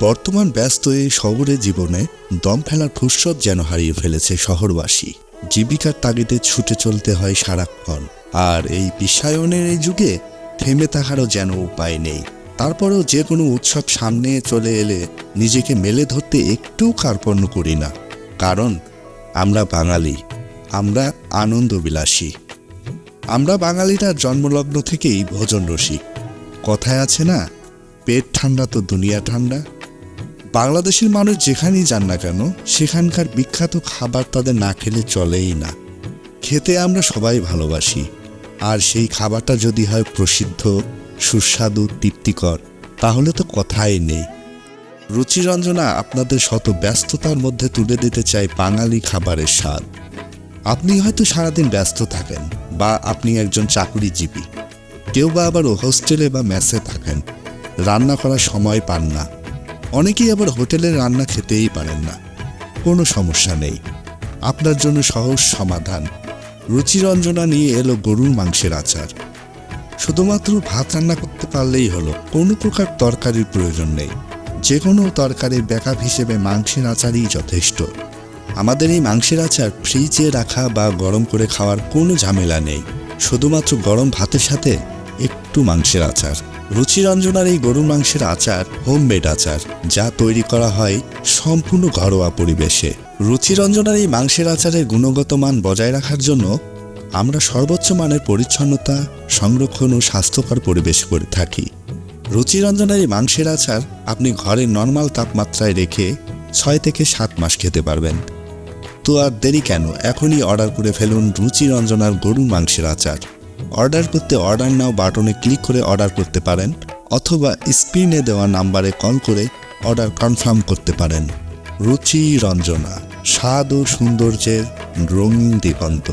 বর্তমান ব্যস্ত এই শহরের জীবনে দম ফেলার ফুরসত যেন হারিয়ে ফেলেছে শহরবাসী। জীবিকার তাগিদে ছুটে চলতে হয় সারাক্ষণ, আর এই বিশ্বায়নের এই যুগে থেমে থাকারও যেন উপায় নেই। তারপরেও যে কোনো উৎসব সামনে চলে এলে নিজেকে মেলে ধরতে একটু কার্পণ্য করি না, কারণ আমরা বাঙালি, আমরা আনন্দবিলাসী। আমরা বাঙালিরা জন্মলগ্ন থেকেই ভোজন রসিক। কথায় আছে না, পেট ঠান্ডা তো দুনিয়া ঠান্ডা। বাংলাদেশের মানুষ যেখানেই যান না কেন, সেখানকার বিখ্যাত খাবার তাদের না খেলে চলেই না। খেতে আমরা সবাই ভালোবাসি, আর সেই খাবারটা যদি হয় প্রসিদ্ধ, সুস্বাদু, তৃপ্তিকর, তাহলে তো কথাই নেই। রুচিরঞ্জনা আপনাদের শত ব্যস্ততার মধ্যে তুলে দিতে চাই বাঙালি খাবারের স্বাদ। আপনি হয়তো সারাদিন ব্যস্ত থাকেন, বা আপনি একজন চাকুরিজীবী, কেউ বা আবার হোস্টেলে বা মেসে থাকেন, রান্না করার সময় পান না। অনেকেই আবার হোটেলের রান্না খেতেই পারেন না। কোনো সমস্যা নেই, আপনার জন্য সহজ সমাধান। রুচিরঞ্জনা নিয়ে এলো গরুর মাংসের আচার। শুধুমাত্র ভাত রান্না করতে পারলেই হলো, কোনো প্রকার তরকারির প্রয়োজন নেই। যে কোনো তরকারির ব্যাকআপ হিসেবে মাংসের আচারই যথেষ্ট। আমাদের এই মাংসের আচার ফ্রিজে রাখা বা গরম করে খাওয়ার কোনো ঝামেলা নেই। শুধুমাত্র গরম ভাতের সাথে একটু মাংসের আচার। রুচিরঞ্জনার এই গরুর মাংসের আচার হোমমেড আচার, যা তৈরি করা হয় সম্পূর্ণ ঘরোয়া পরিবেশে। রুচিরঞ্জনার এই মাংসের আচারের গুণগত মান বজায় রাখার জন্য আমরা সর্বোচ্চ মানের পরিচ্ছন্নতা, সংরক্ষণ ও স্বাস্থ্যকর পরিবেশ করে থাকি। রুচিরঞ্জনার এই মাংসের আচার আপনি ঘরের নর্মাল তাপমাত্রায় রেখে 6 থেকে 7 মাস খেতে পারবেন। তো আর দেরি কেন, এখনই অর্ডার করে ফেলুন রুচিরঞ্জনার গরুর মাংসের আচার। অর্ডার করতে অর্ডার নাও বাটনে ক্লিক করে অর্ডার করতে পারেন, অথবা স্ক্রিনে দেওয়া নাম্বারে কল করে অর্ডার কনফার্ম করতে পারেন। রুচিরঞ্জনা, স্বাদ ও সৌন্দর্যের রঙিন দিগন্ত।